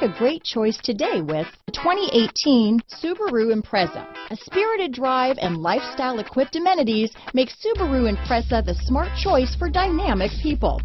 a great choice today with the 2018 Subaru Impreza. A spirited drive and lifestyle-equipped amenities make Subaru Impreza the smart choice for dynamic people.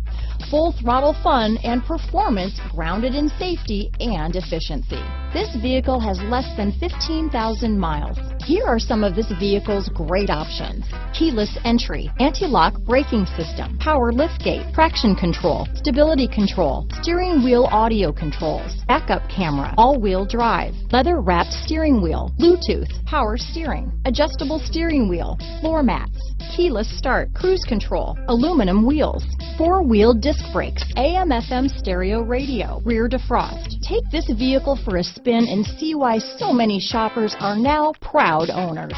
Full throttle fun and performance grounded in safety and efficiency. This vehicle has less than 15,000 miles. Here are some of this vehicle's great options: keyless entry, anti-lock braking system, power liftgate, traction control, stability control, steering wheel audio controls, backup camera, all-wheel drive, leather-wrapped steering wheel, Bluetooth, power steering, adjustable steering wheel, floor mats, keyless start, cruise control, aluminum wheels, four-wheel disc brakes, AM/FM stereo radio, rear defrost. Take this vehicle for a spin and see why so many shoppers are now proud owners.